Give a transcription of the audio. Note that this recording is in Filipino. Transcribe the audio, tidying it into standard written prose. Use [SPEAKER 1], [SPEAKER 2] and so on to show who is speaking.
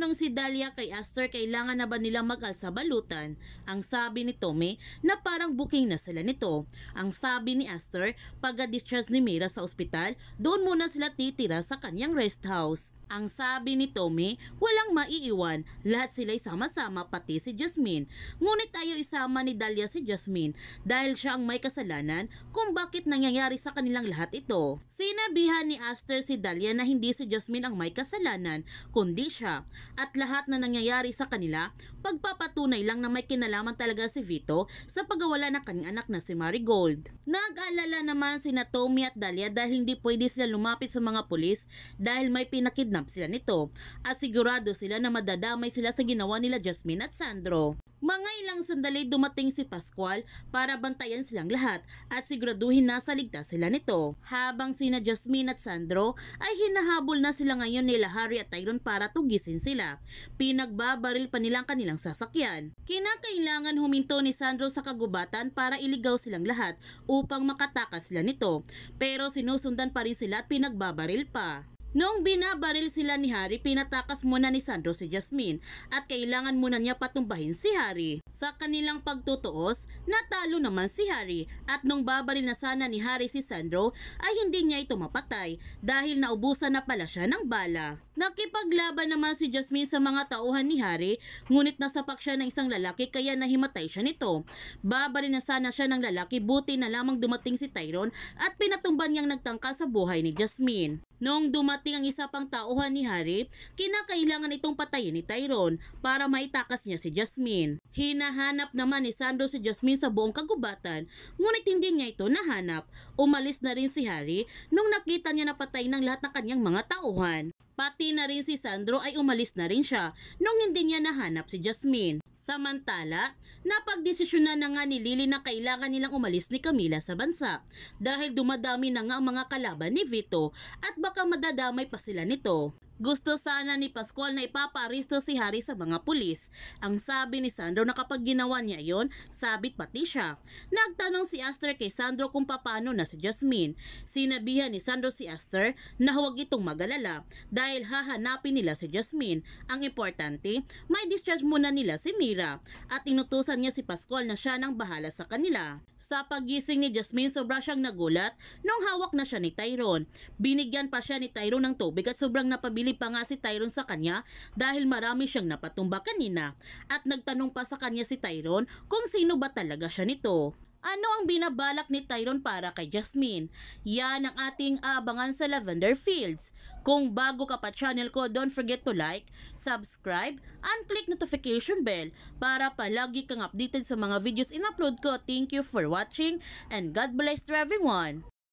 [SPEAKER 1] Nagtanong si Dahlia kay Aster kailangan na ba nilang mag-alsabalutan. Ang sabi ni Tommy na parang booking na sila nito. Ang sabi ni Aster, pagka-discharge ni Mira sa ospital, doon muna sila titira sa kanyang rest house. Ang sabi ni Tommy, walang maiiwan, lahat sila sama-sama pati si Jasmine. Ngunit ayaw isama ni Dahlia si Jasmine dahil siya ang may kasalanan kung bakit nangyayari sa kanilang lahat ito. Sinabihan ni Aster si Dahlia na hindi si Jasmine ang may kasalanan kundi siya, at lahat na nangyayari sa kanila pagpapatunay lang na may kinalaman talaga si Vito sa pagkawala ng kanyang anak na si Marigold. Nag-alala naman sina Tommy at Dahlia dahil hindi pwede sila lumapit sa mga pulis dahil may pinakidnap sila nito at sigurado sila na madadamay sila sa ginawa nila Jasmine at Sandro. Mga ilang sandali dumating si Pascual para bantayan silang lahat at siguraduhin na sa ligtas sila nito. Habang sina Jasmine at Sandro ay hinahabol na sila ngayon nila Harry at Tyrone para tugisin sila. Pinagbabaril pa nilang kanilang sasakyan. Kinakailangan huminto ni Sandro sa kagubatan para iligaw silang lahat upang makatakas sila nito. Pero sinusundan pa rin sila at pinagbabaril pa. Noong binabaril sila ni Harry, pinatakas muna ni Sandro si Jasmine at kailangan muna niya patumbahin si Harry. Sa kanilang pagtutuos, natalo naman si Harry at nung babaril na sana ni Harry si Sandro ay hindi niya ito mapatay dahil naubusan na pala siya ng bala. Nakipaglaban naman si Jasmine sa mga tauhan ni Harry, ngunit nasapak siya ng isang lalaki kaya nahimatay siya nito. Babaril na sana siya ng lalaki, buti na lamang dumating si Tyrone at pinatumban niyang nagtangka sa buhay ni Jasmine. Noong dumating ang isa pang tauhan ni Harry, kinakailangan itong patayin ni Tyrone para maitakas niya si Jasmine. Hinahanap naman ni Sandro si Jasmine sa buong kagubatan, ngunit hindi niya ito nahanap. Umalis na rin si Harry nung nakita niya na patay ng lahat ng kanyang mga tauhan. Pati na rin si Sandro ay umalis na rin siya nung hindi niya nahanap si Jasmine. Samantala, napagdesisyonan na nga ni Lily na kailangan nilang umalis ni Camila sa bansa dahil dumadami na nga ang mga kalaban ni Vito at baka madadamay pa sila nito. Gusto sana ni Pascual na ipapaaresto si Harry sa mga pulis. Ang sabi ni Sandro na kapag ginawa niya yon, sabit pati siya. Nagtanong si Aster kay Sandro kung paano na si Jasmine. Sinabihan ni Sandro si Aster na huwag itong mag-alala dahil hahanapin nila si Jasmine. Ang importante, may discharge muna nila si Mira at inutusan niya si Pascual na siya nang bahala sa kanila. Sa pagising ni Jasmine, sobra siyang nagulat nung hawak na siya ni Tyrone. Binigyan pa siya ni Tyrone ng tubig at sobrang napabili pa nga si Tyrone sa kanya dahil marami siyang napatumba kanina. At nagtanong pa sa kanya si Tyrone kung sino ba talaga siya nito. Ano ang binabalak ni Tyrone para kay Jasmine? Yan ang ating aabangan sa Lavender Fields. Kung bago ka pa channel ko, don't forget to like, subscribe, and click notification bell para palagi kang updated sa mga videos in-upload ko. Thank you for watching and God bless to everyone.